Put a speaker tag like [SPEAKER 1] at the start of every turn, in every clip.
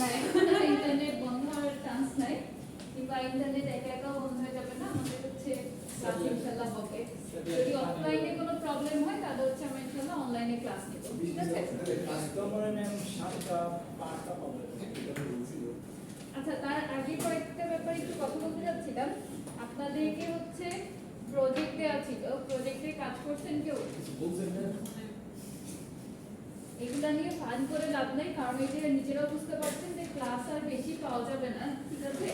[SPEAKER 1] না এখন আর ইন্টারনেট বন্ধ হওয়ার চান্স নাই, কিংবা ইন্টারনেট একা একা বন্ধ হয়ে যাবে না, আমাদের হচ্ছে ক্লাস ইনশাআল্লাহ হবে। যদি অফলাইনে কোনো প্রবলেম হয় তাহলে হচ্ছে আমরা ইনশাআল্লাহ অনলাইনে ক্লাস নেব, ঠিক আছে?
[SPEAKER 2] কাস্টমারের ম্যাম 7টা 5টা প্রবলেম এটা বলছিল।
[SPEAKER 1] আচ্ছা, তার আগে কয়েকটা ব্যাপারে একটু কথা বলতে যাচ্ছিলাম। আপনাদেরকে হচ্ছে প্রজেক্ট দেওয়া ছিল, প্রজেক্টে কাজ করছেন কেউ?
[SPEAKER 2] বলছেন না
[SPEAKER 1] এগুলা নিয়ে ফান করে লাভ নাই, কারণ এই যে নিজেরাও বুঝতে পারছেন যে ক্লাস আর বেশি পাওয়া যাবে না, ঠিক আছে?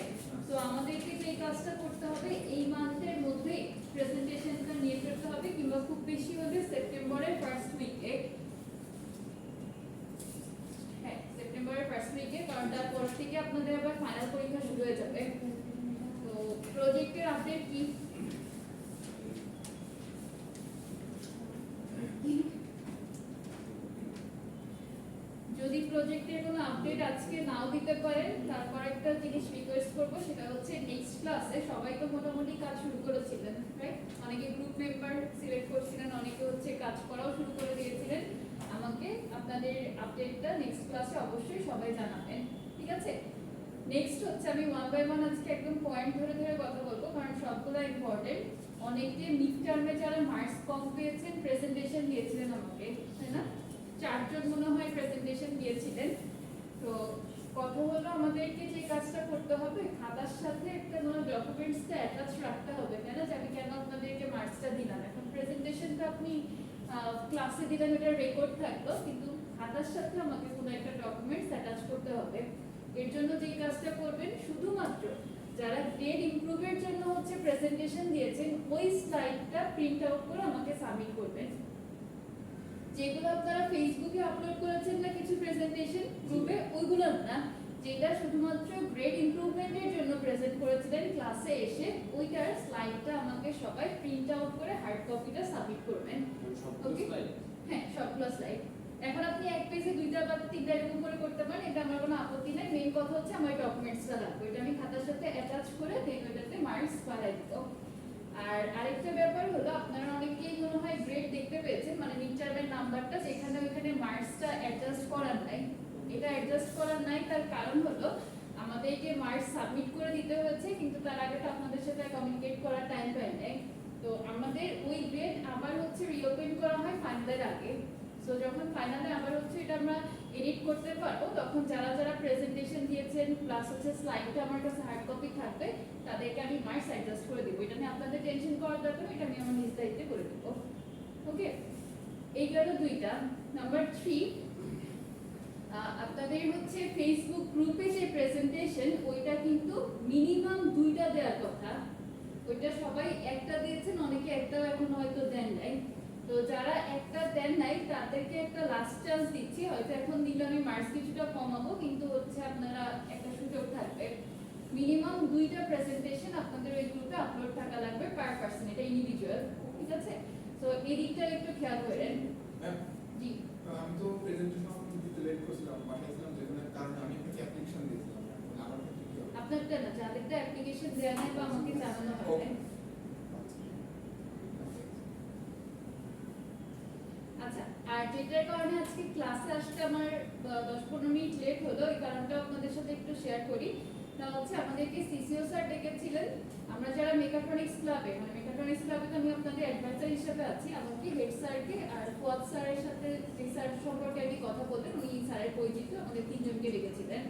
[SPEAKER 1] তো আমাদেরকে যে কাজটা করতে হবে এই মান্থের মধ্যে প্রেজেন্টেশনটা নিয়ে ফেলতে হবে, কিংবা খুব বেশি হলে সেপ্টেম্বরের ফার্স্ট উইকে। হ্যাঁ, সেপ্টেম্বরের ফার্স্ট উইকে, কারণ তারপর থেকে আপনাদের আবার ফাইনাল পরীক্ষা শুরু হয়ে যাবে। তো প্রজেক্টের আপডেট কি? যদি প্রজেক্টের কোনো আপডেট আজকে নাও দিতে পারেন, তারপর একটা জিনিস রিকোয়েস্ট করব, সেটা হচ্ছে নেক্সট ক্লাসে সবাই তো মোটামুটি কাজ শুরু করেছিলেন, রাইট? অনেকে গ্রুপ মেম্বার সিলেক্ট করছিলেন, অনেকে হচ্ছে কাজ করাও শুরু করে দিয়েছিলেন। আমাকে আপনাদের আপডেটটা নেক্সট ক্লাসে অবশ্যই সবাই জানাবেন, ঠিক আছে? নেক্সট হচ্ছে আমি ওয়ান বাই ওয়ান আজকে একদম পয়েন্ট ধরে ধরে কথা বলবো, কারণ সবগুলো ইম্পর্টেন্ট। অনেকে মিড টার্মে যারা মার্কস কম পেয়েছেন প্রেজেন্টেশন দিয়েছিলেন আমাকে, তাই না? 4 জন মনে হয় প্রেজেন্টেশন দিয়েছিলেন। তো কথা হলো আমাদেরকে যে কাজটা করতে হবে, খাতার সাথে একটা কোনো ডকুমেন্টসটা অ্যাটাচ রাখতে হবে, তাই না? যে আমি কেন আপনাদেরকে মার্কসটা দিলাম। এখন প্রেজেন্টেশনটা আপনি ক্লাসে দিলেন, এটা রেকর্ড থাকলো, কিন্তু খাতার সাথে আমাকে কোনো একটা ডকুমেন্টস অ্যাটাচ করতে হবে। এর জন্য যে কাজটা করবেন, শুধুমাত্র যারা গ্রেড ইমপ্রুভের জন্য হচ্ছে প্রেজেন্টেশন দিয়েছেন ওই স্লাইডটা প্রিন্ট আউট করে আমাকে সাবমিট করবেন। যেগুলো আপনারা ফেসবুকে আপলোড করেছেন না কিছু প্রেজেন্টেশন গ্রুপে, ওইগুলো না, যেটা শুধুমাত্র গ্রেড ইমপ্রুভমেন্টের জন্য প্রেজেন্ট করেছিলেন ক্লাসে এসে, ওইটার স্লাইডটা আমাকে সবাই প্রিন্ট আউট করে হার্ড কপিটা সাবমিট করবেন। ওকে? হ্যাঁ, সবগুলো স্লাইড। এখন আপনি এক পেজে 2টা বা 3টা এরকম করে করতে পারেন, এটা আমার কোনো আপত্তি নাই। মেইন কথা হচ্ছে আমার ডকুমেন্টসটা লাগবে, এটা আমি খাতার সাথে অ্যাটাচ করে দেন ওইটাতে মার্কস বাড়াই দিব। আর আরেকটা ব্যাপার হলো, আপনারা অনেকেই মনে হয় গ্রেড দেখতে পেয়েছেন, মানে মিড টার্মের নাম্বারটা, যেখানে ওইখানে মার্কসটা অ্যাডজাস্ট করার নাই। এটা অ্যাডজাস্ট করার নাই, তার কারণ হলো আমাদেরকে মার্কস সাবমিট করে দিতে হয়েছে, কিন্তু তার আগে তো আপনাদের সাথে কমিউনিকেট করার টাইম পাই নাই। তো আমাদের ওই গ্রেড আবার হচ্ছে রিওপেন করা হয় ফাইনালের আগে। সো যখন ফাইনালে আবার হচ্ছে এটা আমরা এডিট করতে পারবো, তখন যারা যারা প্রেজেন্টেশন দিয়েছেন প্লাস হচ্ছে স্লাইডটা আমার কাছে হার্ড কপি থাকবে, তাদেরকে আমি মার্কস অ্যাডজাস্ট করে দেবো। এটা নিয়ে আপনাদের টেনশন করার দরকার নেই, এটা আমি আমার নিজ দায়িত্বে করে দেবো। ওকে, এই গেল 2টা। নাম্বার 3, আপনাদের হচ্ছে ফেসবুক গ্রুপে যে প্রেজেন্টেশন, ওইটা কিন্তু মিনিমাম 2টা দেওয়ার কথা। ওইটা সবাই একটা দিয়েছেন, অনেকে একটাও এখন হয়তো দেন নাই। তো যারা একটা দেন নাই তাদেরকে একটা লাস্ট চান্স দিচ্ছি, হয়তো এখন দিলে আমি মার্কস কিছুটা কমাবো, কিন্তু হচ্ছে আপনারা একটা সুযোগ থাকবে। মিনিমাম 2টা প্রেজেন্টেশন আপনাদের ওই গ্রুপে আপলোড থাকা লাগবে পার পারসন, এটা ইন্ডিভিজুয়াল, ঠিক আছে? তো এই দিকটা একটু খেয়াল করেন। জি,
[SPEAKER 3] আমি তো প্রেজেন্টেশন দিতে লেট করছিলাম, পাঠিয়েছিলাম, যেখানে কারণে আমি একটা অ্যাপ্লিকেশন দিয়েছিলাম। আমার ক্ষেত্রে কি হবে?
[SPEAKER 1] আপনারটা না, যাদেরটা অ্যাপ্লিকেশন দেওয়া নাই বা আমাকে জানানো হবে। আচ্ছা, আর যেটার কারণে আজকে ক্লাসে আসতে আমার 10-15 মিনিট লেট হলো, এই কারণটা আপনাদের সাথে একটু শেয়ার করি। তা হচ্ছে আমাদেরকে সিসিও স্যার ডেকেছিলেন। আমরা যারা মেকাট্রনিক্স ক্লাবে, মানে মেকাট্রনিক্স ক্লাবে তো আমি আপনাদের অ্যাডভাইজার হিসেবে আছি, আমাকে হেড স্যারকে আর ফুয়াদ স্যারের সাথে যে স্যার সম্পর্কে আমি কথা বলতেন, উনি স্যারের পরিচিত, আমাদের 3জনকে ডেকেছিলেন।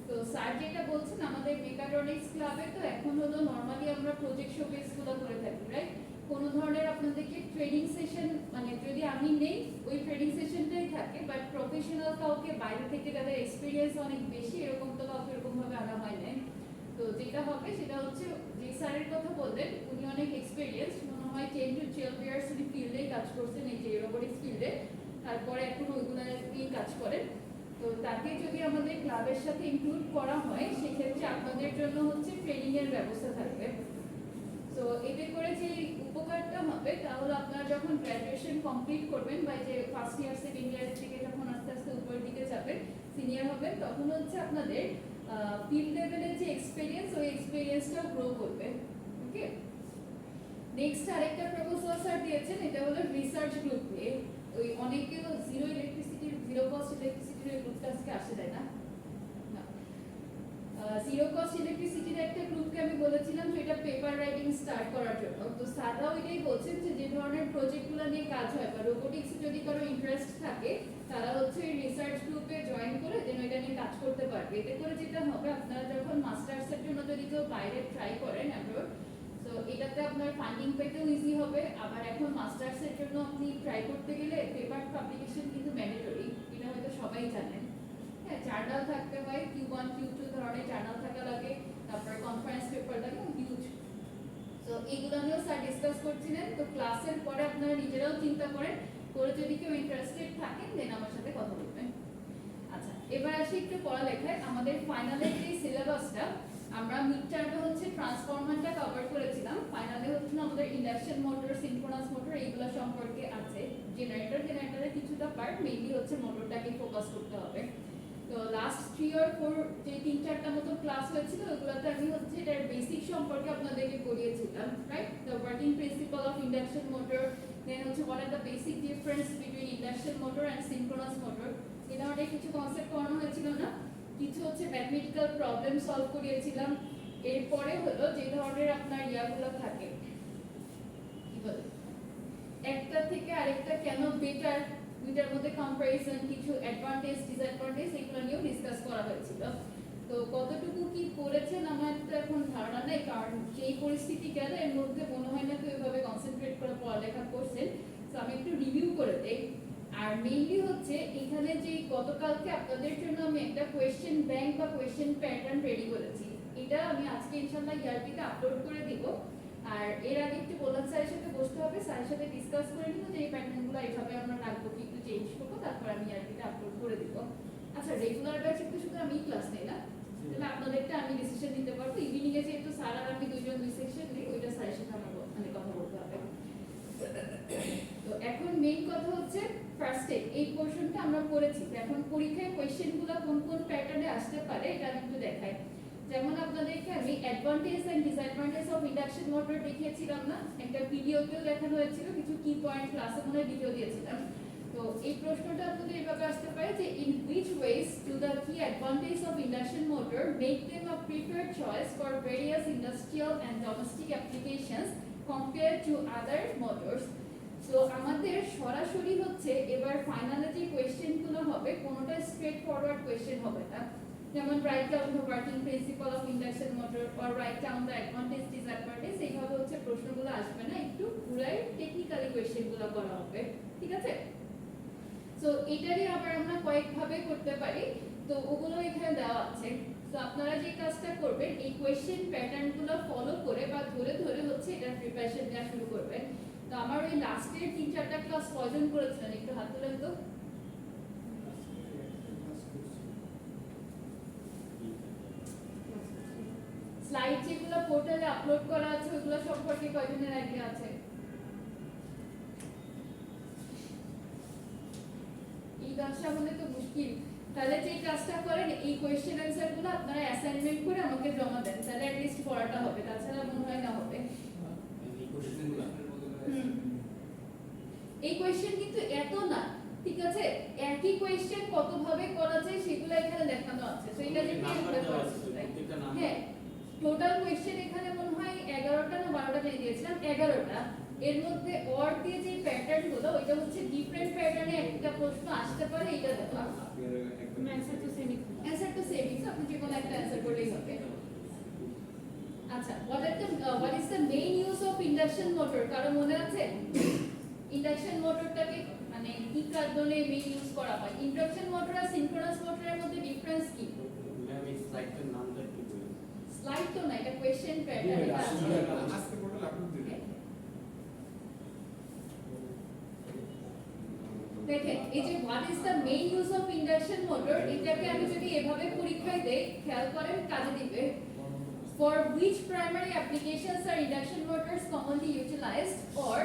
[SPEAKER 1] তো স্যার যেটা বলছেন, আমাদের মেকাট্রনিক্স ক্লাবে তো এখন হলো নরমালি আমরা প্রজেক্ট শোকেসগুলো করে থাকি, রাইট? কোনো ধরনের আপনাদেরকে ট্রেনিং সেশন, মানে যদি আমি নেই ওই ট্রেনিং সেশনটাই থাকে, বাট প্রফেশনাল কাউকে বাইরে থেকে যাদের এক্সপিরিয়েন্স অনেক বেশি, এরকম তো কাউকে এরকমভাবে আনা হয় না। তো যেটা হবে সেটা হচ্ছে, যে স্যারের কথা বললেন উনি অনেক এক্সপিরিয়েন্স, মনে হয় 10 to 12 ইয়ার্স উনি ফিল্ডেই কাজ করছেন, এই যে রোবোটিক্স ফিল্ডে, তারপরে এখন ওইগুলো নিয়ে কাজ করেন। তো তাকে যদি আমাদের ক্লাবের সাথে ইনক্লুড করা হয়, সেক্ষেত্রে আপনাদের জন্য হচ্ছে ট্রেনিং এর ব্যবস্থা থাকবে। তো এতে করে যে উপকারটা হবে তা হলো, আপনারা যখন গ্র্যাজুয়েশন কমপ্লিট করবেন বা যে ফার্স্ট ইয়ার সেকেন্ড ইয়ার থেকে যখন আস্তে আস্তে উপরের দিকে যাবেন, সিনিয়র হবেন, তখন হচ্ছে আপনাদের ফিল্ড লেভেলের যে এক্সপিরিয়েন্স, ওই এক্সপিরিয়েন্সটা গ্রো করবে। ওকে, নেক্সট আরেকটা প্রপোজাল স্যার দিয়েছেন, এটা হলো রিসার্চ গ্রুপ নিয়ে। ওই অনেকে জিরো কস্ট ইলেকট্রিসিটির ওই গ্রুপটা আজকে আসে, তাই না? জিরো কস্ট ইলেকট্রিসিটির একটা গ্রুপকে আমি বলেছিলাম যে এটা পেপার রাইটিং স্টার্ট করার জন্য। তো স্যাররাও এটাই বলছেন যে যে ধরনের প্রজেক্টগুলো নিয়ে কাজ হয় বা রোবোটিক্সে যদি কারো ইন্টারেস্ট থাকে তারা হচ্ছে এই রিসার্চ গ্রুপে জয়েন করে যেন এটা নিয়ে কাজ করতে পারবে। এতে করে যেটা হবে, আপনারা যখন মাস্টার্সের জন্য যদি কেউ বাইরে ট্রাই করেন অ্যাব্রড, তো এটাতে আপনার ফান্ডিং পেতেও ইজি হবে। আবার এখন মাস্টার্সের জন্য আপনি ট্রাই করতে গেলে পেপার পাবলিকেশন কিন্তু ম্যান্ডেটরি, এটা হয়তো সবাই জানেন। হ্যাঁ, জার্নাল থাকতে হয়, Q1 Q2 ধরনের জার্নাল থাকা লাগে, তারপর কনফারেন্স পেপার লাগে, হিউজ। তো এইগুলো নিয়েও স্যার ডিসকাস করছিলেন। তো ক্লাসের পরে আপনারা নিজেরাও চিন্তা করেন, করে যদি কেউ ইন্টারেস্টেড থাকেন দেন আমার সাথে কথা বলবেন। আচ্ছা, এবার আসি একটু পড়ালেখায়। আমাদের ফাইনালের যে সিলেবাসটা, আমরা মিড টার্মে হচ্ছে ট্রান্সফরমারটা কভার করেছিলাম, ফাইনালে হচ্ছে আমাদের ইন্ডাকশন মোটর, সিনক্রোনাস মোটর এইগুলো সম্পর্কে আছে। জেনারেটরের কিছুটা পার্ট, মেইনলি হচ্ছে মোটরটাকে ফোকাস করতে হবে। তো লাস্ট 3 or 4 যে 3-4টা মতো ক্লাস হয়েছিল, ওগুলোতে আমি হচ্ছে এটার বেসিক সম্পর্কে আপনাদেরকে পড়িয়েছিলাম, right? The working principle of induction motor, then হচ্ছে what are the basic difference between induction motor and synchronous motor, এটা আমাদের কিছু কনসেপ্ট পড়ানো হয়েছিল না। কিছু হচ্ছে ম্যাথমেটিক্যাল প্রবলেম সলভ করিয়েছিলাম। এরপরে হলো যে ধরনের আপনার ইয়াগুলো থাকে, কি বলে, একটা থেকে আরেকটা কেন বেটার, দুইটার মধ্যে কম্পারিজন, কিছু অ্যাডভান্টেজ ডিসঅ্যাডভান্টেজ, এগুলো নিয়েও ডিসকাস করা হয়েছিল। তো কতটুকু কি করেছেন আমার তো এখন ধারণা নেই, কারণ যেই পরিস্থিতি গেল এর মধ্যে মনে হয় না তো এভাবে কনসেন্ট্রেট করে পড়ালেখা করছেন। তো আমি একটু রিভিউ করে দেই। আর মেইনলি হচ্ছে এখানে যে গতকালকে আপনাদের জন্য আমি একটা কোয়েশ্চেন ব্যাংক বা কোয়েশ্চেন প্যাটার্ন রেডি করেছি, এটা আমি আজকে ইনশাআল্লাহ ইয়ারটিতে আপলোড করে দিব। আর এর আগে একটু বললাম স্যারের সাথে বসতে হবে, স্যারের সাথে ডিসকাস করে নিব যে এই প্যাটার্নগুলো এইভাবে আমরা রাখবো কি একটু চেঞ্জ করবো, তারপর আমি ইয়ারটিতে আপলোড করে দিব। আচ্ছা, রেগুলার ব্যাচে তো শুধু আমি ক্লাস নেই না, তাহলে আপনাদেরটা আমি ডিসিশন নিতে পারবো। ইভিনিং এ যেহেতু স্যার আর আমি দুইজন দুই সেকশন নিই, ওইটা স্যারের সাথে আমার মানে কথা বলতে হবে। তো এখন মেইন কথা হচ্ছে ফার্স্টে এই পোরশনটা আমরা করেছি, এখন পরীক্ষায় কোশ্চেনগুলো কোন কোন প্যাটার্নে আসতে পারে এটা আমি একটু দেখাই। যেমন আপনাদেরকে আমি advantage and disadvantage of induction motor দেখিয়েছিলাম না, একটা ভিডিওতেও দেখানো হয়েছিল, কিছু কি পয়েন্ট ক্লাসে মনে ভিডিও দিয়েছিলাম। তো এই প্রশ্নটা আপনাদের এভাবে আসতে পারে যে in which ways do the key advantage of induction motor make them a preferred choice for various industrial and domestic applications compare to other motors. তো আমাদের সরাসরি হচ্ছে এবার ফাইনালে যে কোয়েশ্চেনগুলো হবে কোনোটা স্ট্রেট ফরওয়ার্ড কোয়েশ্চেন হবে না, যেমন write down the working principle of induction motor or write down the advantage disadvantage, এইভাবে হচ্ছে প্রশ্নগুলো আসবে না, একটু পুরাই টেকনিক্যালি কোয়েশ্চেনগুলো করা হবে, ঠিক আছে? সো এটারই আবার আমরা কয়েকভাবে করতে পারি, তো ওগুলো এখানে দেওয়া আছে। তো আপনারা যে কাজটা করবেন এই কোয়েশ্চেন প্যাটার্নগুলো ফলো করে বা ধরে ধরে হচ্ছে এটার প্রিপারেশন নেওয়া শুরু করবেন। তো আমার ওই লাস্টের 3-4টা ক্লাস কয়জন করেছিলেন একটু হাত তোলেন তো? স্লাইড যেগুলো পোর্টালে আপলোড করা আছে ওগুলো সম্পর্কে কয়জনের আইডিয়া আছে? এই কাজটা হলে তো মুশকিল। তাহলে যে কাজটা করেন এই কোয়েশ্চেন অ্যানসার গুলো আপনারা অ্যাসাইনমেন্ট করে আমাকে জমা দেন, তাহলে অ্যাট লিস্ট পড়াটা হবে, তাছাড়া মনে হয় না হবে। এই কোয়েশ্চেন কিন্তু এত না, ঠিক আছে? একই কোয়েশ্চেন কত ভাবে করা যায় সেগুলো এখানে দেখানো আছে। তো এটা যেটা হ্যাঁ, টোটাল কোয়েশ্চেন এখানে মনে হয় 11টা না 12টা দিয়ে দিয়েছিলাম, 11টা। এর মধ্যে অর দিয়ে যে প্যাটার্ন গুলো ওইটা হচ্ছে ডিফারেন্ট প্যাটার্নে একটা প্রশ্ন আসতে পারে, এটা দেওয়া। অ্যানসার তো সেমই, আপনি যে কোনো একটা অ্যানসার করলেই হবে। আচ্ছা, what is the main use of induction motor? কারো মনে আছে ইন্ডাকশন মোটরটাকে মানে কি কারণে মেইন ইউজ করা হয়? ইন্ডাকশন মোটর আর সিনক্রোনাস মোটরের মধ্যে ডিফারেন্স কি?
[SPEAKER 4] ম্যাম এই স্লাইডটার নামটা কি বলুন?
[SPEAKER 1] স্লাইড তো না, এটা কোশ্চেন প্যাটার্ন, এটা
[SPEAKER 3] আজকে পোর্টাল আপলোড দিবেন।
[SPEAKER 1] দেখেন এই যে what is the main use of induction motor, এটাকে আমি যদি এভাবে পরীক্ষায় দেই খেয়াল করেন কাজে দিবে। For which primary applications are induction motors commonly utilized, or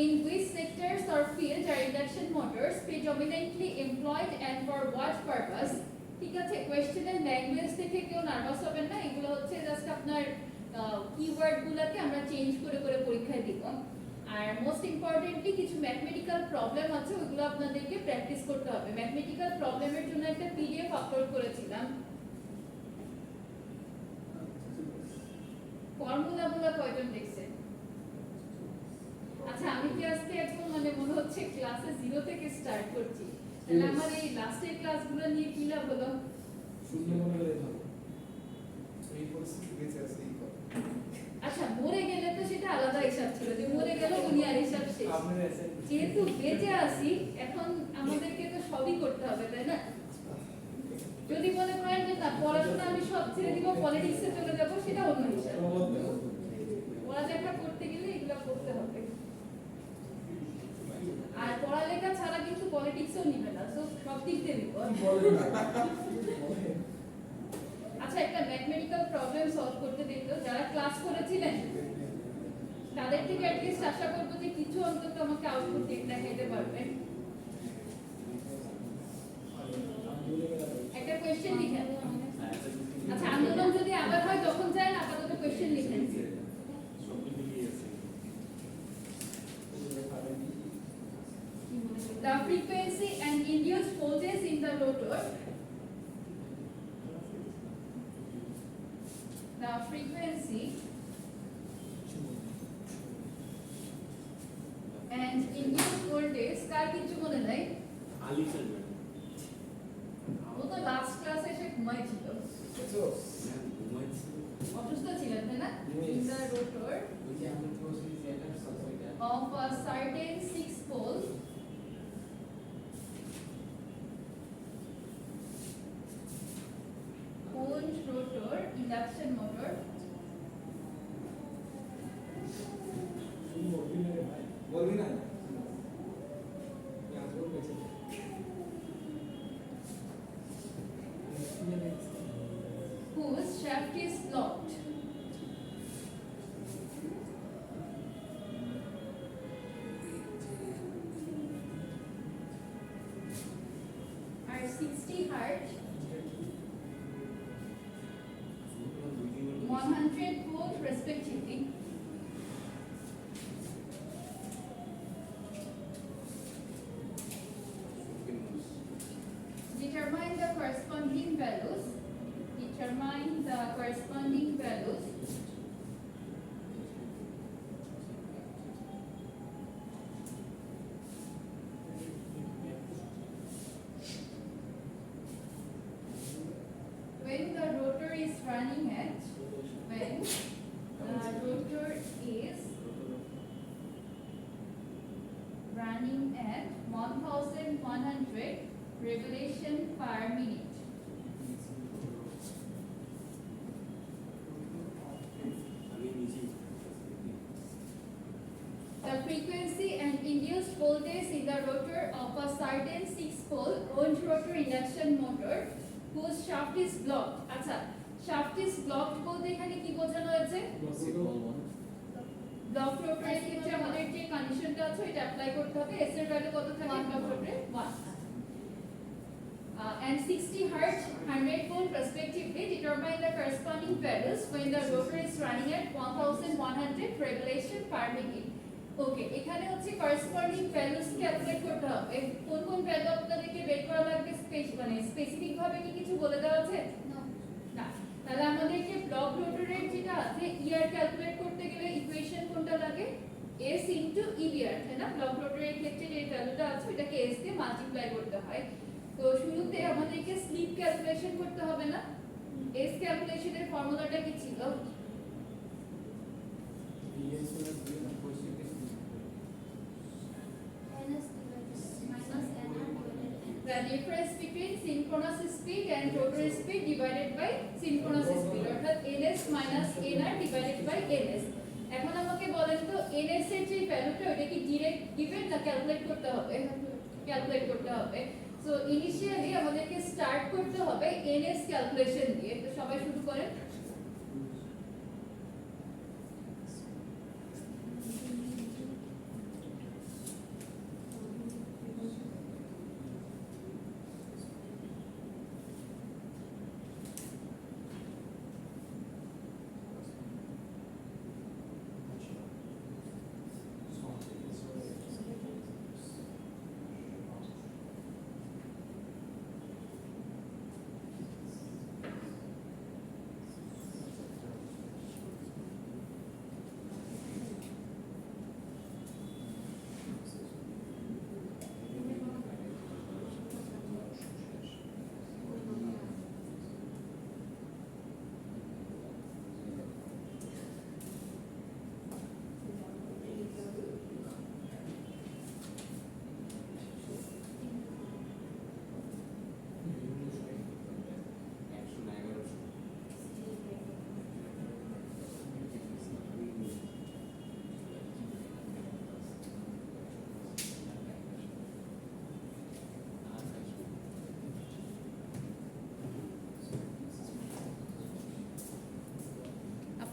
[SPEAKER 1] in which sectors or fields are induction motors predominantly employed and for what purpose? ঠিক আছে, কোয়েশ্চেনের ল্যাঙ্গুয়েজ দেখে কেউ নার্ভাস হবেন না, এগুলো হচ্ছে জাস্ট আপনার কিওয়ার্ডগুলোকে আমরা চেঞ্জ করে করে পরীক্ষায় দিব। আর মোস্ট ইম্পর্টেন্টলি কিছু ম্যাথমেটিক্যাল প্রবলেম আছে, ওইগুলো আপনাদেরকে প্র্যাকটিস করতে হবে। ম্যাথমেটিক্যাল প্রবলেমের জন্য একটা পিডিএফ আপলোড করেছিলাম, ফর্মুলা গুলো কয়জন দেখছে? আচ্ছা আমি কি আজকে একদম মানে মনে হচ্ছে ক্লাসে 0 থেকে স্টার্ট করছি, তাহলে আমার এই লাস্টের ক্লাসগুলো নিয়ে কি লাভ হলো?
[SPEAKER 2] শূন্য মনে করে ভালো।
[SPEAKER 3] এই পরিস্থিতি বেঁচে আছে এই কথা।
[SPEAKER 1] আচ্ছা মরে গেলে তো সেটা আলাদা হিসাব ছিল, যে মরে গেল দুনিয়ার হিসাব শেষ।
[SPEAKER 2] আপনার অ্যাসাইন
[SPEAKER 1] যেহেতু বেঁচে আছি এখন আমাদেরকে তো সবই করতে হবে, তাই না? যদি মনে করেন যে না পড়াশোনা আমি সব ছেড়ে দিব, পলিটিক্সে চলে যাব, সেটা অন্য হিসাব। পড়ালেখা করতে গেলে এগুলো করতে হবে। আর পড়ালেখা ছাড়া কিন্তু পলিটিক্সও নিবে না, তো সব দিক দিয়ে নিব।
[SPEAKER 2] বলেন না।
[SPEAKER 1] আচ্ছা একটা ম্যাথমেটিক্যাল প্রবলেম সলভ করতে দিত, যারা ক্লাস করেছিলেন তাদের থেকে অ্যাটলিস্ট আশা করবো যে কিছু অন্তত আমাকে আউটপুট দেখাইতে পারবেন। একটা কোয়েশ্চেন লিখেন। আচ্ছা আন্দোলন যদি আবার হয় তখন চাই না, আপাতত কোয়েশ্চেন লিখেন। The frequency and induced voltage in the rotor. The frequency and induced voltage কার কিছু মনে নাই?
[SPEAKER 4] আলিফের ম্যাম
[SPEAKER 1] ও তো লাস্ট ক্লাসে এসে ঘুমাইছিল,
[SPEAKER 2] বুঝছো?
[SPEAKER 4] ম্যাম ঘুমাইছি
[SPEAKER 1] অসুস্থ ছিলেন তাই না? In the rotor
[SPEAKER 4] ওই যে আমি বলছি যে এটা সবটা
[SPEAKER 1] of a certain 6 pole wound rotor induction motor
[SPEAKER 2] বলবি না? আজও বেঁচে
[SPEAKER 1] whose shaft is locked. Are 60 hertz, 100 volt respectively. Determine the corresponding values. Determine the corresponding values when the rotor is running at when the rotor is running at 1100 revolution per minute.
[SPEAKER 4] আমি নিজেই
[SPEAKER 1] The frequency and induced voltage in the rotor of a certain 6-pole wound rotor induction motor whose shaft is blocked. আচ্ছা shaft is blocked বলতে এখানে কি বোঝানো হয়েছে? Block রোটরের ক্ষেত্রে আমাদের যে কন্ডিশনটা আছে এটা অ্যাপ্লাই করতে হবে। s এর ভ্যালু কত থাকে block রোটরে? 1 and 60 hertz 100 volt respectively. Determine the corresponding values when the rotor is running at 1100 revolution per minute. ওকে এখানে হচ্ছে corresponding values কে ক্যালকুলেট করতে হবে। কোন কোন ভ্যালু আপনাদেরকে বের করা লাগবে মানে স্পেসিফিক ভাবে কি কিছু বলে দেওয়া আছে? না। তাহলে আমাদেরকে ব্লক রোটরের যেটা আছে ER ক্যালকুলেট করতে গেলে ইকুয়েশন কোনটা লাগে? S ইনটু EBR, তাই না? ব্লক রোটরের ক্ষেত্রে যে ভ্যালুটা আছে এটাকে S দিয়ে মাল্টিপ্লাই করতে হয়। তো শুরুতে আমাদেরকে স্লিপ ক্যালকুলেশন করতে হবে না? S ক্যালকুলেশনের ফর্মুলাটা কি ছিল? The difference between synchronous speed and rotor speed divided by synchronous speed, অর্থাৎ ns minus nr divided by ns. এখন আমাকে বলেন তো ns এর যে ভ্যালুটা ওটা কি ডাইরেক্ট গিভেন না ক্যালকুলেট করতে হবে? ক্যালকুলেট করতে হবে। সো ইনিশিয়ালি আমাদেরকে স্টার্ট করতে হবে ns ক্যালকুলেশন দিয়ে। তো সবাই শুরু করেন।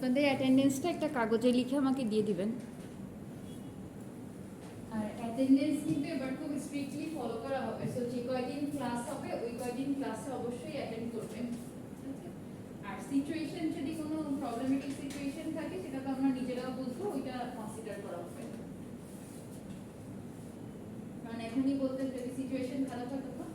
[SPEAKER 1] আপনাদের অ্যাটেন্ডেন্সটা একটা কাগজে লিখে আমাকে দিয়ে দিবেন। আর অ্যাটেন্ডেন্স কিন্তু এবার খুব স্ট্রিক্টলি ফলো করা হবে। সো যে কয়দিন ক্লাস হবে ওই কয়দিন ক্লাসে অবশ্যই অ্যাটেন্ড করবেন। ঠিক আছে? আর সিচুয়েশন যদি কোনো প্রবলেমেটিক সিচুয়েশন থাকে সেটা তো আমরা নিজেরাও বুঝবো, ওইটা কনসিডার করা হবে। কারণ এখনই বলতে যদি সিচুয়েশন খারাপ হয় তখন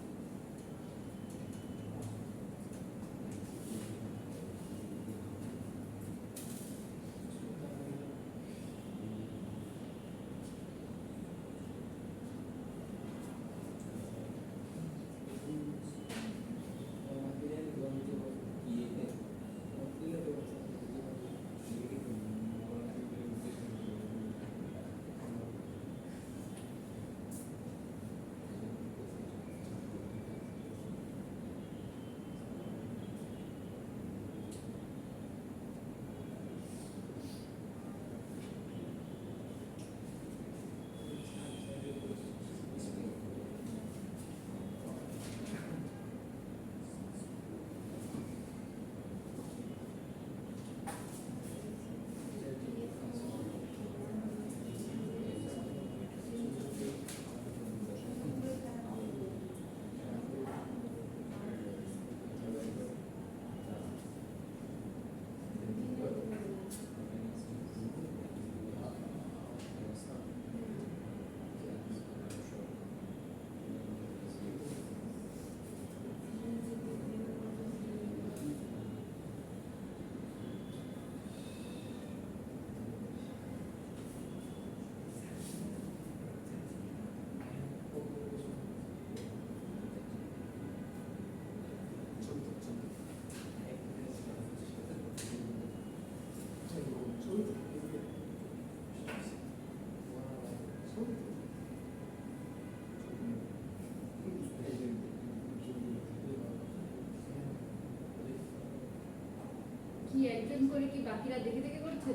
[SPEAKER 1] কি একজন করে কি বাকিরা দেখে দেখে করছে?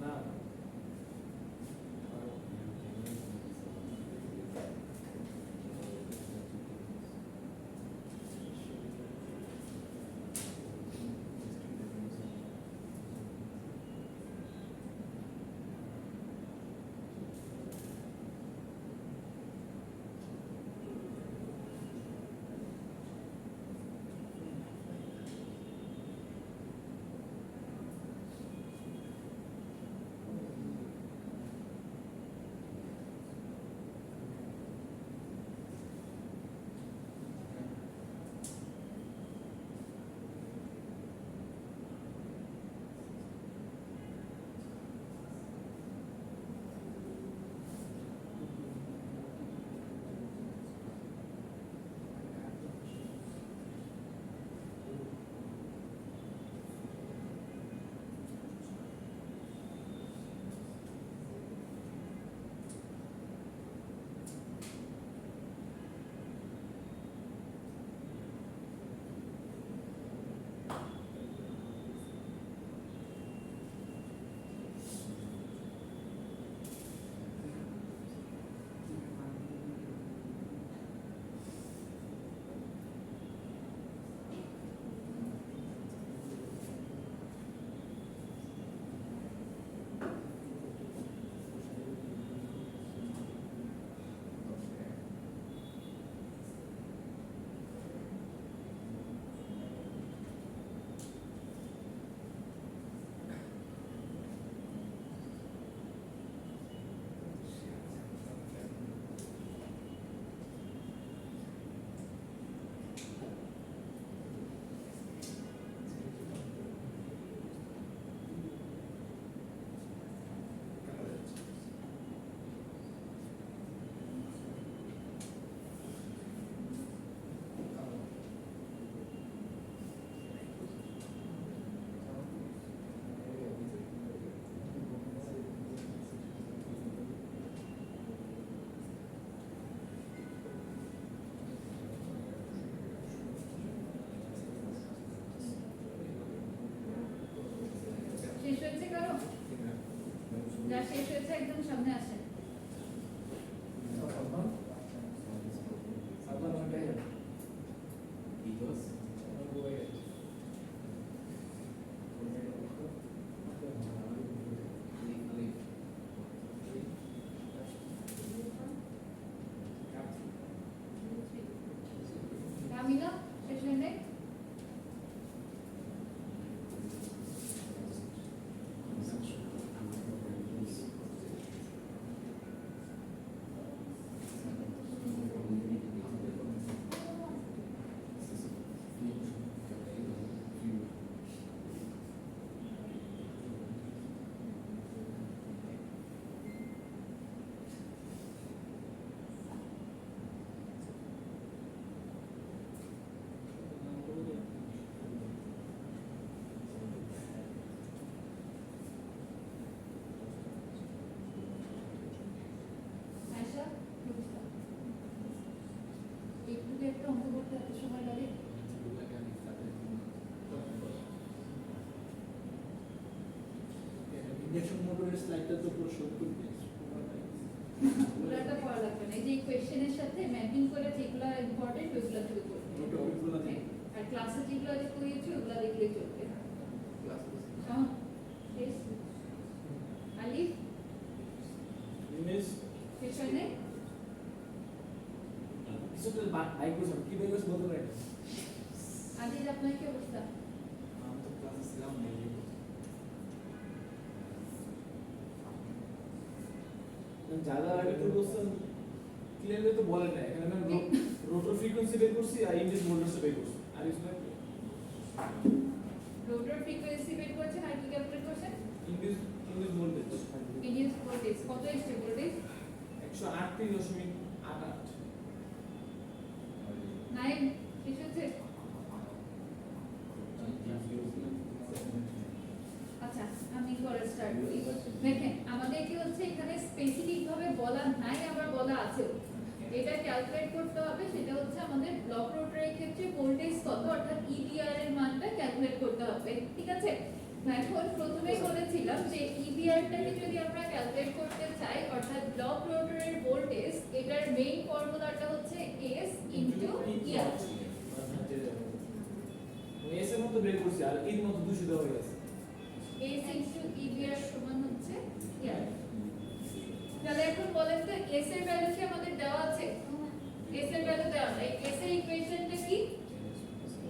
[SPEAKER 2] না
[SPEAKER 1] শেষ হয়েছে কারো? যা শেষ হয়েছে একদম সামনে আসে।
[SPEAKER 2] আপনার ওইটাই
[SPEAKER 4] Because
[SPEAKER 2] বই উপরের স্লাইডটা তো পুরো 70 পেজ।
[SPEAKER 1] পুরোটা পড়া লাগবে না, এই যে কোয়েশ্চেনের সাথে ম্যাপিং করে যেগুলো ইম্পর্টেন্ট ওইগুলো শুরু করবে।
[SPEAKER 2] ওই টপিকগুলো দেখে।
[SPEAKER 1] আর ক্লাসে যেগুলো আজ পড়িয়েছি ওগুলো দেখলেই চলবে।
[SPEAKER 3] ক্লাস
[SPEAKER 1] শেষ। আলিফ
[SPEAKER 2] ইমেজ
[SPEAKER 1] পেছনে
[SPEAKER 2] কিছু তো বাই করছ কি বাই করছ বলতে পারি না।
[SPEAKER 1] আজিজ আপনার কি অবস্থা?
[SPEAKER 3] আমি তো ক্লাসে ছিলাম না
[SPEAKER 2] যারা আগে তো বলছেন ক্লিয়ারলি তো বলেন না, এখানে আমি রোটর ফ্রিকোয়েন্সি বের করছি আর ইন্ডেক্স ভোল্টেজ বের করছি। আর ইসলাম
[SPEAKER 1] রোটর ফ্রিকোয়েন্সি বের করছেন আর কি ক্যালকুলেট করছেন?
[SPEAKER 2] ইন্ডেক্স ভোল্টেজ
[SPEAKER 1] ইনিয়াস ভোল্টেজ কত এসছে ভোল্টেজ?
[SPEAKER 2] 138.88।
[SPEAKER 1] নাইন শেষ হচ্ছে? আচ্ছা আমি পরে স্টার্ট করি। দেখেন আমাদেরকে হচ্ছে এখানে স্পেসিফিক ভাবে বলা নাই, আবার বলা আছে এটা ক্যালকুলেট করতে হবে। সেটা হচ্ছে আমাদের ব্লক রোটরের ক্ষেত্রে ভোল্টেজ কত অর্থাৎ ইবিআর এর মানটা ক্যালকুলেট করতে হবে, ঠিক আছে? এখন প্রথমেই বলেছিলাম যে ইবিআরটাকে যদি আমরা ক্যালকুলেট করতে চাই অর্থাৎ ব্লক রোটরের ভোল্টেজ, এটার মেইন ফর্মুলাটা হচ্ছে এস ইনটু ইআর।
[SPEAKER 2] এস এর মতো বের করছি আর এর মতো 200 দেওয়া হয়ে গেছে।
[SPEAKER 1] এস ইনটু ইবিআর সমান হচ্ছে ইআর। তাহলে এখন বলেন তো এস এর ভ্যালু কি আমাদের দেওয়া আছে? এস এর ভ্যালু দেওয়া নাই। এস এর ইকুয়েশনটা কি?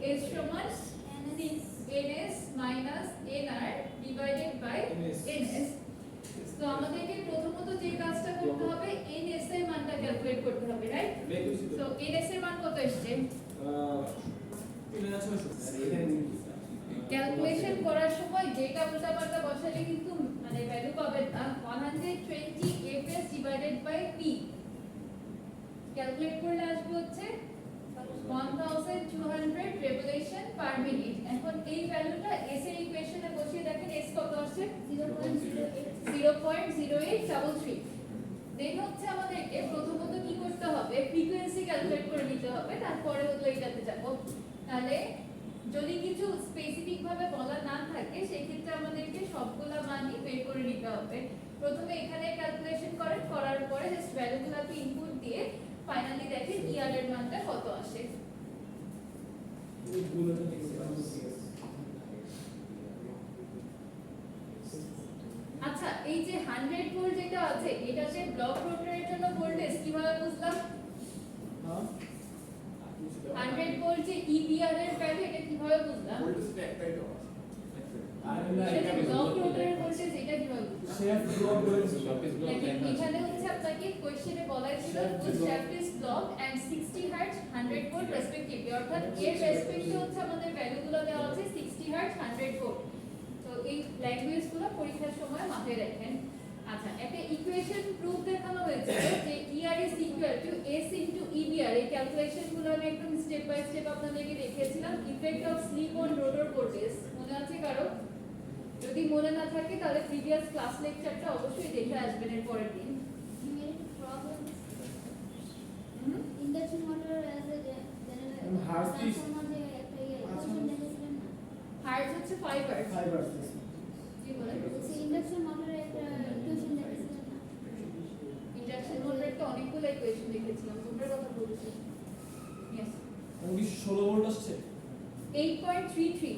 [SPEAKER 1] এস সমান ns minus nr divided by ns। তো আমাদেরকে প্রথমত যে কাজটা করতে হবে ns এর মানটা ক্যালকুলেট করতে হবে, রাইট?
[SPEAKER 2] বের করছি
[SPEAKER 1] তো
[SPEAKER 2] তো
[SPEAKER 1] ns এর মান কত আসছে?
[SPEAKER 2] 3600।
[SPEAKER 1] ক্যালকুলেশন করার সময় যেটা উল্টাপাল্টা বসালে কিন্তু মানে ভ্যালু পাবেন না। 120 fs divided by p calculate করলে আসবে হচ্ছে 1200 রেভলিউশন পার মিনিট। এখন এই ভ্যালুটা s এর ইকুয়েশনে বসিয়ে দেখেন s কত আসছে? 0.0833। দেন হচ্ছে আমাদেরকে প্রথমত কি করতে হবে? ফ্রিকোয়েন্সি ক্যালকুলেট করে নিতে হবে, তারপরে হলো এইটাতে যাব। তাহলে যদি কিছু স্পেসিফিক ভাবে বলা না থাকে সেই ক্ষেত্রে আমাদেরকে সবগুলা মানই বের করে নিতে হবে। প্রথমে এখানে ক্যালকুলেশন করেন, করার পরে জাস্ট ভ্যালুগুলোকে ইনপুট দিয়ে ফাইনালি দেখেন ইআর এর মানটা কত আসে। আচ্ছা এই যে 100 ভোল্ট যেটা আছে এটাতে ব্লক রোটরের জন্য ভোল্টেজ কিভাবে বুঝলাম? 100 ভোল্ট যে ইবিআর এর ভ্যালু এটা কিভাবে বুঝলাম?
[SPEAKER 3] ভোল্টেজটা একটাই দেওয়া আছে।
[SPEAKER 1] সেটা ব্লক রোটরের ভোল্টেজ এটা কিভাবে বুঝলাম?
[SPEAKER 2] শেফট ব্লক বলেছে।
[SPEAKER 1] দেখেন এখানে হচ্ছে আপনাকে কোশ্চেনে বলা ছিল which shaft is blocked and 60 Hz 100 volt respectively, অর্থাৎ এর রেসপেক্টে হচ্ছে আমাদের ভ্যালুগুলো দেওয়া আছে 60 Hz 100 volt। তো এই ল্যাঙ্গুয়েজগুলো পরীক্ষার সময় মাথায় রাখেন। আচ্ছা একটা ইকুয়েশন প্রুফ দেখানো হয়েছে যে ER is equal to S into EBR। এই ক্যালকুলেশনগুলো আমি একদম স্টেপ বাই স্টেপ আপনাদেরকে দেখিয়েছিলাম। Effect of slip on rotor voltage মনে আছে কারো? যদি মনে না থাকে তাহলে প্রিভিয়াস ক্লাস লেকচারটা অবশ্যই দেখে আসবেন এর পরের দিন।
[SPEAKER 5] Induction motor as a general
[SPEAKER 2] Hertz is-
[SPEAKER 5] transformer যে একটা ইকুয়েশন দেখেছিলেন না,
[SPEAKER 1] হার্জ হচ্ছে 5 হার্জ।
[SPEAKER 2] ফাইবার
[SPEAKER 1] কি বলেন?
[SPEAKER 5] সেই ইন্ডাকশন মোটরের একটা ইকুয়েশন দেখেছিলেন না?
[SPEAKER 1] ইন্ডাকশন মোটরের তো অনেকগুলো ইকুয়েশন দেখেছিলাম, কোনটার কথা বলছি? यस
[SPEAKER 2] 16 ভোল্ট আসছে
[SPEAKER 1] 8.33।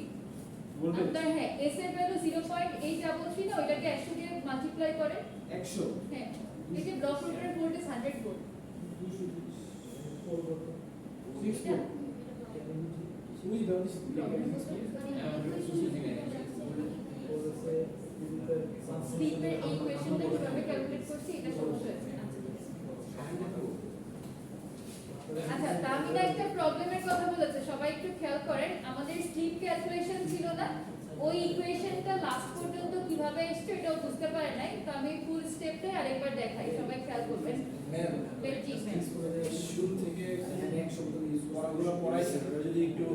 [SPEAKER 2] ভোল্টেজ
[SPEAKER 1] আপনার হ্যাঁ এস এর ভ্যালু 0.833 না, ওইটাকে 100 দিয়ে মাল্টিপ্লাই করে
[SPEAKER 2] 100
[SPEAKER 1] হ্যাঁ এই যে ব্লক রোটরের ভোল্টেজ 100 ভোল্ট।
[SPEAKER 2] 204 সুই দাও দিছি
[SPEAKER 1] স্লিপের এই ইকুয়েশনটা কিভাবে ক্যালকুলেট করছি এটা সমস্যা হচ্ছে। আচ্ছা তামিনা একটা প্রবলেমের কথা বলেছে, সবাই একটু খেয়াল করেন। আমাদের স্লিপ ক্যালকুলেশন ছিল না, ওই ইকুয়েশনটা লাস্ট পর্যন্ত কিভাবে এসেছে এটাও বুঝতে পারে নাই। তো আমি ফুল স্টেপটা আরেকবার দেখাই, সবাই খেয়াল করবেন। জি ম্যাম।
[SPEAKER 2] শুরু থেকে এখানে 100 পর্যন্ত ইউজ করাগুলো পড়াইছেন, ওটা যদি একটু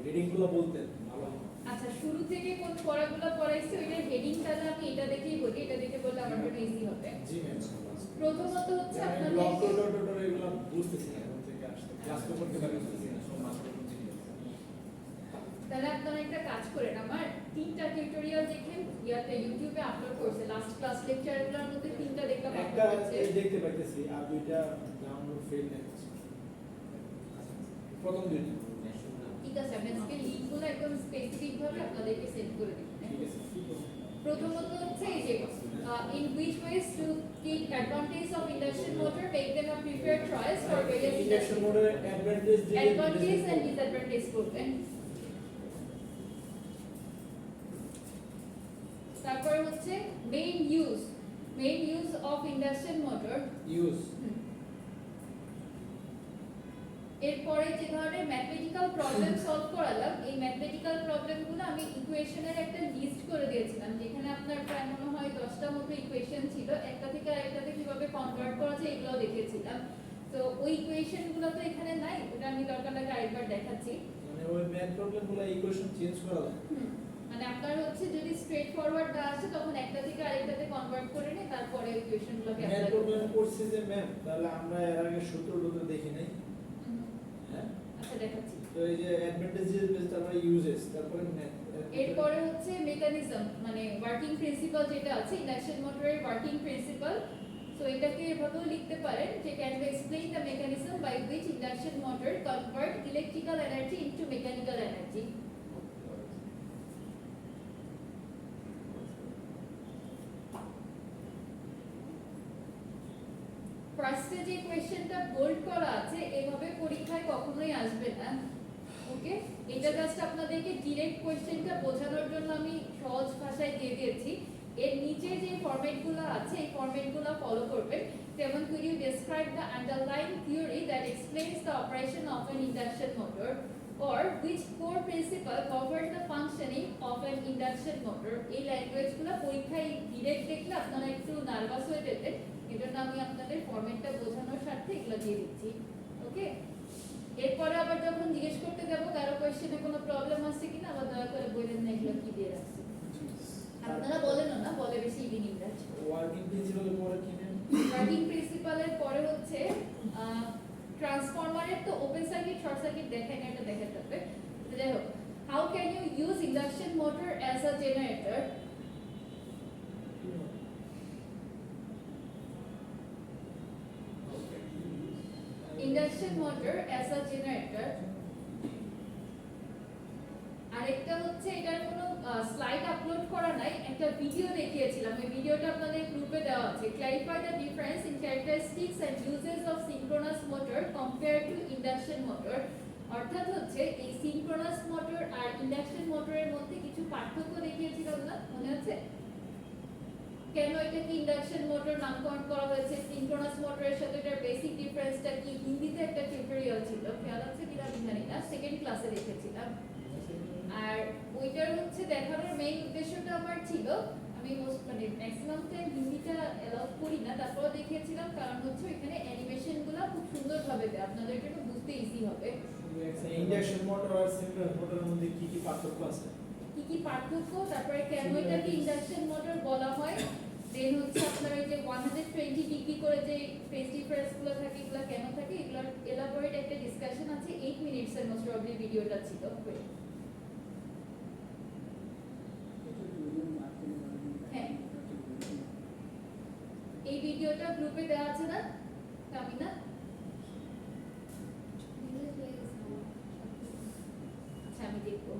[SPEAKER 2] রিডিংগুলো বলতেন ভালো হয়।
[SPEAKER 1] আচ্ছা শুরু থেকে কোন পড়াগুলো পড়াইছে ওইটার হেডিং তাহলে আমি এটা দেখেই বলি, এটা দেখে বললে আমার জন্য ইজি হবে।
[SPEAKER 2] জি ম্যাম
[SPEAKER 1] প্রথমত হচ্ছে
[SPEAKER 2] আমি ব্লক
[SPEAKER 1] আপনাদের
[SPEAKER 2] টোটো এগুলো বুঝতেছি না, এখন থেকে আসতে ক্লাস তো করতে পারি না সব মাস করতে
[SPEAKER 1] তাহলে আপনারা একটা কাজ করেন, আমার 3টা টিউটোরিয়াল দেখে ইউটিউবে আপলোড করছে, লাস্ট ক্লাস লেকচারগুলোর মধ্যে 3টা দেখলাম
[SPEAKER 2] একটা
[SPEAKER 1] আপলোড করছে।
[SPEAKER 2] দেখতে পাইতেছি আর দুইটা ডাউনলোড ফেল দেখাচ্ছে। প্রথম দুইটা
[SPEAKER 1] ঠিক আছে, আমি আজকে লিঙ্কগুলো একদম স্পেসিফিক ভাবে আপনাদেরকে সেন্ড করে দিই।
[SPEAKER 2] ঠিক আছে।
[SPEAKER 1] প্রথমত হচ্ছে এই যে in which ways to take advantage of induction motor, make them a preferred choice for various
[SPEAKER 2] induction
[SPEAKER 1] industries.
[SPEAKER 2] মোডের অ্যাডভান্টেজ
[SPEAKER 1] Advantage and disadvantage করবেন। তারপরে হচ্ছে main use of induction motor।
[SPEAKER 2] Use
[SPEAKER 1] এরপরে যে ধরনের ম্যাথমেটিক্যাল প্রবলেম সলভ করালাম, এই mathematical প্রবলেমগুলো আমি ইকুয়েশনের একটা লিস্ট করে দিয়েছিলাম, যেখানে আপনার প্রায় মনে হয় 10টা মতো ইকুয়েশন ছিল, একটা থেকে আরেকটাতে কিভাবে কনভার্ট করা যায় এগুলো দেখিয়েছিলাম। তো ওই ইকুয়েশনগুলো তো এখানে নাই, ওটা আমি দরকার লাগে আরেকবার দেখাচ্ছি।
[SPEAKER 2] মানে ওই ম্যাথ প্রবলেমগুলো ইকুয়েশন চেঞ্জ করা যায়।
[SPEAKER 1] মানে আপনার হচ্ছে যদি স্ট্রেট ফরওয়ার্ড না আসে তখন একটা থেকে আরেকটাতে কনভার্ট করে নিয়ে তারপরে ইকুয়েশনগুলোকে
[SPEAKER 2] ম্যাথ
[SPEAKER 1] অ্যাপ্লাই
[SPEAKER 2] প্রবলেম
[SPEAKER 1] করবেন।
[SPEAKER 2] করছি যে ম্যাম, তাহলে আমরা এর আগে সূত্র টুত্র দেখি নাই। হ্যাঁ,
[SPEAKER 1] আচ্ছা দেখাচ্ছি।
[SPEAKER 2] তো এই যে অ্যাডভান্টেজেস, তারপরে ইউজেস, তারপরে ম্যাথ।
[SPEAKER 1] এরপরে হচ্ছে মেকানিজম, মানে ওয়ার্কিং প্রিন্সিপাল যেটা আছে ইন্ডাকশন মোটরের ওয়ার্কিং প্রিন্সিপাল। সো এটাকে এভাবেও লিখতে পারেন যে can you explain the mechanism by which induction motor convert electrical energy into mechanical energy. ফার্স্টে যে কোশ্চেনটা বোল্ড করা আছে এভাবে পরীক্ষায় কখনোই আসবে না। ওকে, এটা জাস্ট আপনাদেরকে ডাইরেক্ট কোশ্চেনটা বোঝানোর জন্য আমি সহজ ভাষায় দিয়ে দিয়েছি। এর নিচে যে ফরম্যাটগুলো আছে এই ফরম্যাটগুলো ফলো করবেন। যেমন could you describe the underlying theory that explains the operation of an induction motor, or which core principle governs the functioning of an induction motor? এই ল্যাঙ্গুয়েজগুলো পরীক্ষায় ডাইরেক্ট দেখলে আপনারা একটু নার্ভাস হয়ে যেতেন, এজন্য আমি আপনাদের ফরম্যাটটা বোঝানোর স্বার্থে এগুলো দিয়ে দিচ্ছি। ওকে, এরপরে আবার যখন জিজ্ঞেস করতে যাব কারো কোশ্চেনে কোনো প্রবলেম আছে কিনা, আবার দয়া করে বলেন না এগুলো কি দিয়ে রাখছি। আপনারা বলেন না, বলে বেশি ইভিনিং ব্যাচ।
[SPEAKER 2] ওয়ার্কিং প্রিন্সিপালের পরে কি নেন?
[SPEAKER 1] ওয়ার্কিং প্রিন্সিপালের পরে হচ্ছে ট্রান্সফরমারের তো ওপেন সার্কিট শর্ট সার্কিট দেখাই না, এটা দেখাতে হবে। তো যাই হোক, how can you use induction motor as a generator? Induction motor as a generator. আরেকটা হচ্ছে এটার কোনো স্লাইড আপলোড করা নাই, একটা ভিডিও দেখিয়েছিলাম, ওই ভিডিওটা আপনাদের গ্রুপে দেওয়া আছে। Clarify the difference in characteristics and uses of synchronous motor compared to induction motor. অর্থাৎ হচ্ছে এই সিনক্রোনাস মোটর আর ইন্ডাকশন মোটরের মধ্যে কিছু পার্থক্য দেখিয়েছিলাম না, মনে আছে? কেন এটাকে ইন্ডাকশন মোটর নামকরণ করা হয়েছে, সিনক্রোনাস মোটরের সাথে এটার বেসিক ডিফারেন্সটা কি, হিন্দিতে একটা টিউটোরিয়াল ছিল, খেয়াল আছে কিনা আমি জানি না, সেকেন্ড ক্লাসে দেখেছিলাম। আর ওইটার হচ্ছে দেখানোর মেইন উদ্দেশ্যটা আমার ছিল, আমি মানে ম্যাক্সিমাম টাইম হিন্দিটা অ্যালাউ করি না, তারপর দেখিয়েছিলাম কারণ হচ্ছে এখানে অ্যানিমেশনগুলো খুব সুন্দরভাবে দেয়, আপনাদের জন্য বুঝতে ইজি হবে।
[SPEAKER 2] ইন্ডাকশন মোটর আর সিনক্রোনাস মোটরের মধ্যে কি কি পার্থক্য আছে?
[SPEAKER 1] কি কি পার্থক্য, তারপরে কেন এটাকে ইন্ডাকশন মোটর বলা হয়, দেন হচ্ছে আপনার ওই যে 120 ডিগ্রি করে যে ফেজ ডিফারেন্স গুলো থাকে এগুলো কেন থাকে, এগুলোর এলাবোরেট একটা ডিসকাশন আছে 8 মিনিটস এর মোস্ট প্রবাবলি ভিডিওটা ছিল। হ্যাঁ, এই ভিডিওটা গ্রুপে দেওয়া আছে না কামিনা? আচ্ছা আমি দেখবো।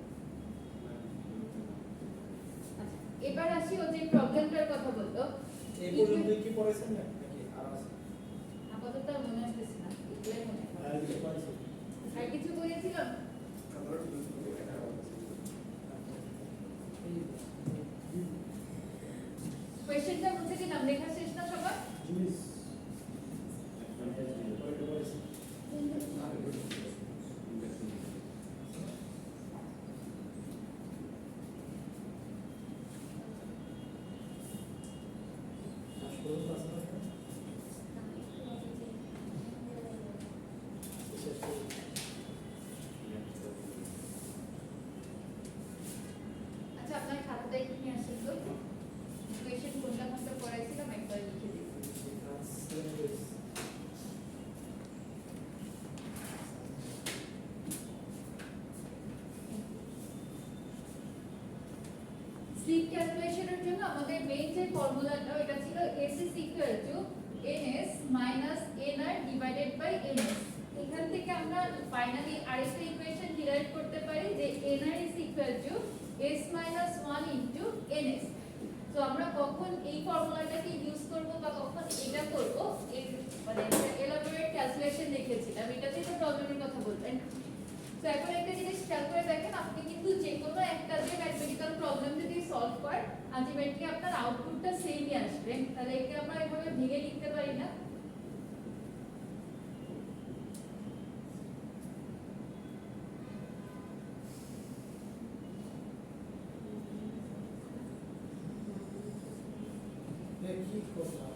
[SPEAKER 1] আচ্ছা এবার আসি ও যে প্রবলেমটার কথা বললো,
[SPEAKER 2] এই পর্যন্ত কি পড়াইছেন নাকি আর আছে?
[SPEAKER 1] আপাতত আর মনে আসতেছে না, এগুলাই মনে হয়।
[SPEAKER 2] আর কিছু পড়াইছেন?
[SPEAKER 1] আর কিছু বলেছিলাম? কোয়েশ্চেনটা মুছে দিলাম, লেখা শেষ না সবার?
[SPEAKER 2] জুইস কয়টা পড়াইছেন? আজ পর্যন্ত আছে না? শেষ করুন।
[SPEAKER 1] আচ্ছা আপনার খাতাটা একটু নিয়ে আসেন তো, কোয়েশ্চেন কোনটা কোনটা পড়াইছিলাম একবার লিখে দিই। স্লিপ ক্যালকুলেশনের জন্য আমাদের মেইন যে ফর্মুলাটা এটা ছিল S is equal to NS minus NR divided by NS। এখান থেকে আমরা ফাইনালি আরেকটা ইকুয়েশন ডিরাইভ করতে পারি যে NR is equal to S minus 1 into NS। তো আমরা কখন এই ফর্মুলাটাকে ইউজ করব বা কখন এটা করব এর মানে এলাবোরেট ক্যালকুলেশন লিখেছিলাম, এটাতে তো প্রবলেমের কথা বলবেন। তো এখন একটা জিনিস খেয়াল করে দেখেন, আপনি কিন্তু যে কোনো একটা যে ম্যাথমেটিক্যাল প্রবলেম যদি সলভ করেন আলটিমেটলি আপনার আউটপুটটা সেমই আসবে। তাহলে একে আমরা এভাবে ভেঙে লিখতে পারি না।
[SPEAKER 2] কি করলাম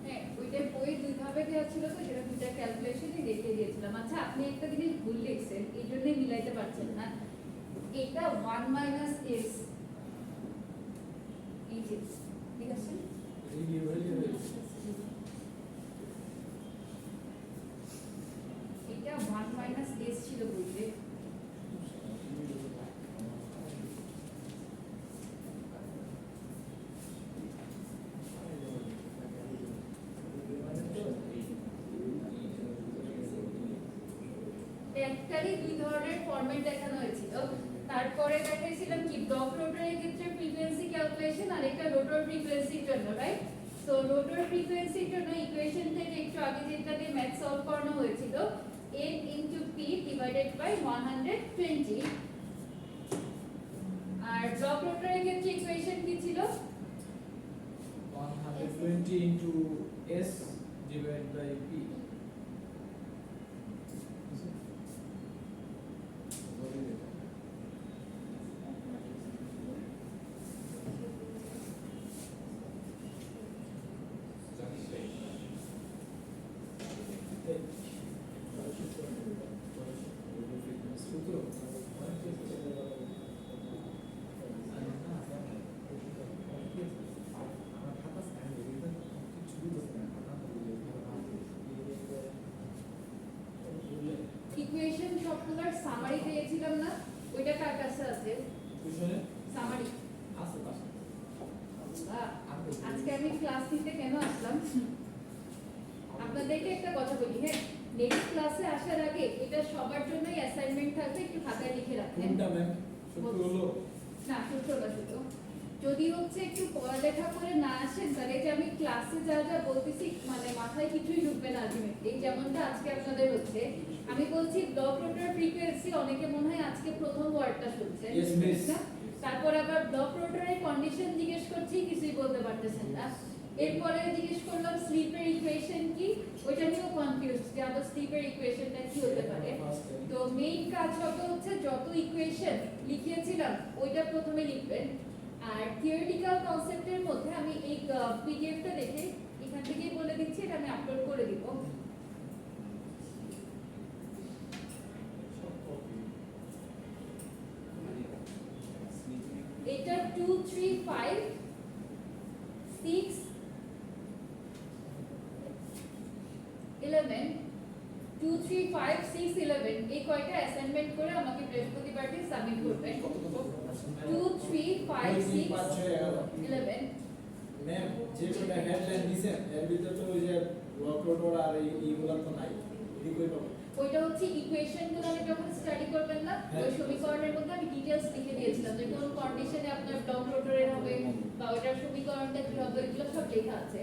[SPEAKER 1] হ্যাঁ, ওইটা বই দুই ভাবে দেওয়া ছিল তো সেটা দুইটা ক্যালকুলেশনই দেখিয়ে দিয়েছিলাম। আচ্ছা আপনি একটা জিনিস ভুল লিখছেন, এই জন্যই মিলাইতে পারছেন না। এটা 1 মাইনাস এস, এই যে ঠিক আছে, এটা 1 মাইনাস এস ছিল বইতে। একটারই দুই ধরনের ফরম্যাট দেখানো হয়েছিল। তারপরে দেখাইছিলাম কি ব্লক রোটরের ক্ষেত্রে ফ্রিকোয়েন্সি ক্যালকুলেশন আর একটা রোটর ফ্রিকোয়েন্সির জন্য, রাইট? সো রোটর ফ্রিকোয়েন্সির জন্য ইকুয়েশন থেকে একটু আগে যেটা দিয়ে ম্যাথ সলভ করানো হয়েছিল n into p divided by 120। আর ব্লক রোটরের ক্ষেত্রে ইকুয়েশন কি ছিল?
[SPEAKER 2] 120 into S divided by P।
[SPEAKER 1] Equation সবগুলোর সামারি পেয়েছিলাম না, ওইটা কার কাছে আছে? সামারি আজকে আমি ক্লাস নিতে কেন আসলাম আপনাদেরকে একটা কথা বলি। হ্যাঁ, নেক্সট ক্লাসে আসার আগে এটা সবার জন্যই অ্যাসাইনমেন্ট থাকবে, একটু খাতায় লিখে রাখবেন।
[SPEAKER 2] কোনটা ম্যাম? সূত্র হলো
[SPEAKER 1] না সূত্র না, সূত্র যদি হচ্ছে একটু পড়ালেখা করে না আসেন তাহলে যে আমি ক্লাসে যা যা বলতেছি মানে মাথায় কিছুই ঢুকবে না আলটিমেটলি। যেমনটা আজকে আপনাদের হচ্ছে, আমি বলছি ব্লক রোটর ফ্রিকোয়েন্সি, অনেকে মনে হয় আজকে প্রথম ওয়ার্ডটা শুনছেন,
[SPEAKER 2] Yes, miss.
[SPEAKER 1] না? তারপর আবার ব্লক রোটরের কন্ডিশন জিজ্ঞেস করছি, কিছুই বলতে পারতেছেন না। এরপরে জিজ্ঞেস করলাম স্লিপের ইকুয়েশন কি, ওইটা নিয়েও কনফিউজ যে আবার স্লিপের ইকুয়েশনটা কি হতে পারে। তো মেইন কাজ হবে হচ্ছে যত ইকুয়েশন লিখিয়েছিলাম ওইটা প্রথমে লিখবেন। আর থিওরিটিক্যাল কনসেপ্টের মধ্যে আমি এই পিডিএফটা দেখে এখান থেকেই বলে দিচ্ছি, এটা আমি আপলোড করে দিব। এটা 2 3 5 6 11 2 3 5 6 11 এই কয়টা অ্যাসাইনমেন্ট করে আমাকে বৃহস্পতিবার দিন সাবমিট করবেন। 2 3 5 6 11
[SPEAKER 2] ম্যাম যে কোটা হেডলাইন দিছেন এর ভিতরে তো ওই যে ব্লক রোটর আর এইগুলা তো নাই, এটি কই পাবো?
[SPEAKER 1] ওইটা হচ্ছে ইকুয়েশনগুলো আমি যখন স্টাডি করবেন না ওই সমীকরণের মধ্যে আমি ডিটেইলস লিখে দিয়েছিলাম যে কোন কন্ডিশনে আপনার ব্লক রোটরের হবে বা ওইটার সমীকরণটা কি হবে, এগুলো সব লেখা আছে।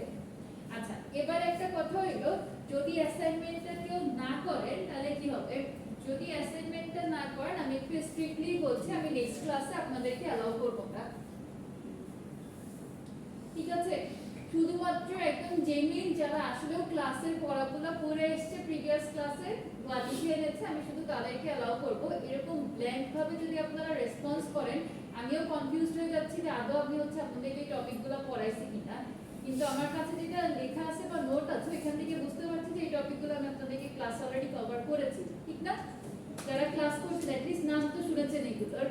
[SPEAKER 1] আচ্ছা এবার একটা কথা হইলো, যদি অ্যাসাইনমেন্টটা কেউ না করেন তাহলে কি হবে? যদি অ্যাসাইনমেন্টটা না করেন আমি একটু স্ট্রিক্টলি বলছি আমি নেক্সট ক্লাসে আপনাদেরকে অ্যালাউ করব না, ঠিক আছে? শুধুমাত্র একদম জেনুইন যারা আসলেও ক্লাসের পড়াগুলো পড়ে এসেছে প্রিভিয়াস ক্লাসে বা লিখে এনেছে আমি শুধু তাদেরকে অ্যালাউ করব। এরকম ব্ল্যাঙ্ক ভাবে যদি আপনারা রেসপন্স করেন আমিও কনফিউজড হয়ে যাচ্ছি যে আদৌ আমি হচ্ছে আপনাদেরকে এই টপিকগুলো পড়াইছি কিনা, কিন্তু আমার কাছে যেটা লেখা আছে বা নোট আছে এখান থেকে বুঝতে পারছি যে এই টপিকগুলো আমি আপনাদেরকে ক্লাস অলরেডি কভার করেছি, ঠিক না? যারা ক্লাস করছেন অ্যাটলিস্ট নাম তো শুনেছেন এগুলোর।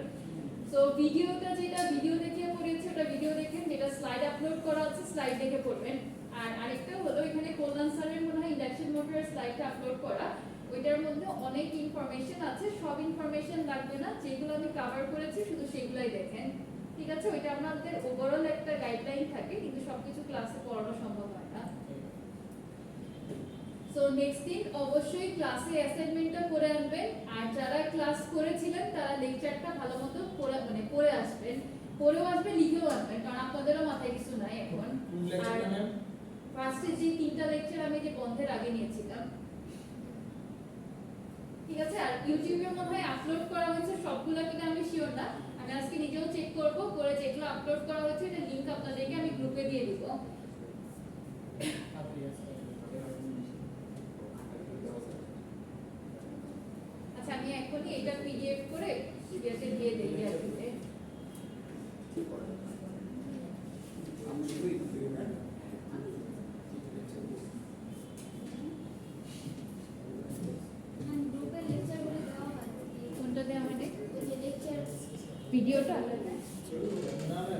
[SPEAKER 1] সো ভিডিওটা যেটা ভিডিও দেখে পড়েছে ওটা ভিডিও দেখেন, যেটা স্লাইড আপলোড করা আছে স্লাইড দেখে পড়বেন। আর আরেকটা হলো এখানে কল্যাণ স্যারের মনে হয় ইন্ডাকশন মোটরের স্লাইডটা আপলোড করা, ওইটার মধ্যে অনেক ইনফরমেশন আছে, সব ইনফরমেশন লাগবে না, যেগুলো আমি কভার করেছি শুধু সেগুলাই দেখেন, ঠিক আছে? ওইটা আমাদের ওভারঅল একটা গাইডলাইন থাকে, কিন্তু সবকিছু ক্লাসে পড়ানো সম্ভব হয় না। সো নেক্সট দিন অবশ্যই ক্লাসে অ্যাসাইনমেন্টটা করে আনবেন, আর যারা ক্লাস করেছিলেন তারা লেকচারটা ভালোমতো পড়ে আসবেন, পড়েও আসবেন লিখেও আসবেন, কারণ আপনাদেরও মাথায় কিছু নাই এখন। আর ফার্স্টে যে 3টা লেকচার আমি যে বন্ধের আগে নিয়েছিলাম, ঠিক আছে? আর ইউটিউবে মনে হয় আপলোড করা হয়েছে সবগুলো কিনা আমি শিওর না, আমি আজকে নিজেও চেক করব, করে যেগুলো আপলোড করা হয়েছে এটা লিংক আপনাদেরকে আমি গ্রুপে দিয়ে দিব। আচ্ছা আমি এখনই এটা পিডিএফ করে ইয়েতে দিয়ে দেই ইয়াতে।
[SPEAKER 3] আমি শুধুই
[SPEAKER 5] গ্রুপে লেকচারগুলো দেওয়া হয়
[SPEAKER 1] কোনটা দেওয়া হয়?
[SPEAKER 5] ওই যে লেকচার
[SPEAKER 1] ভিডিওটা?
[SPEAKER 2] না না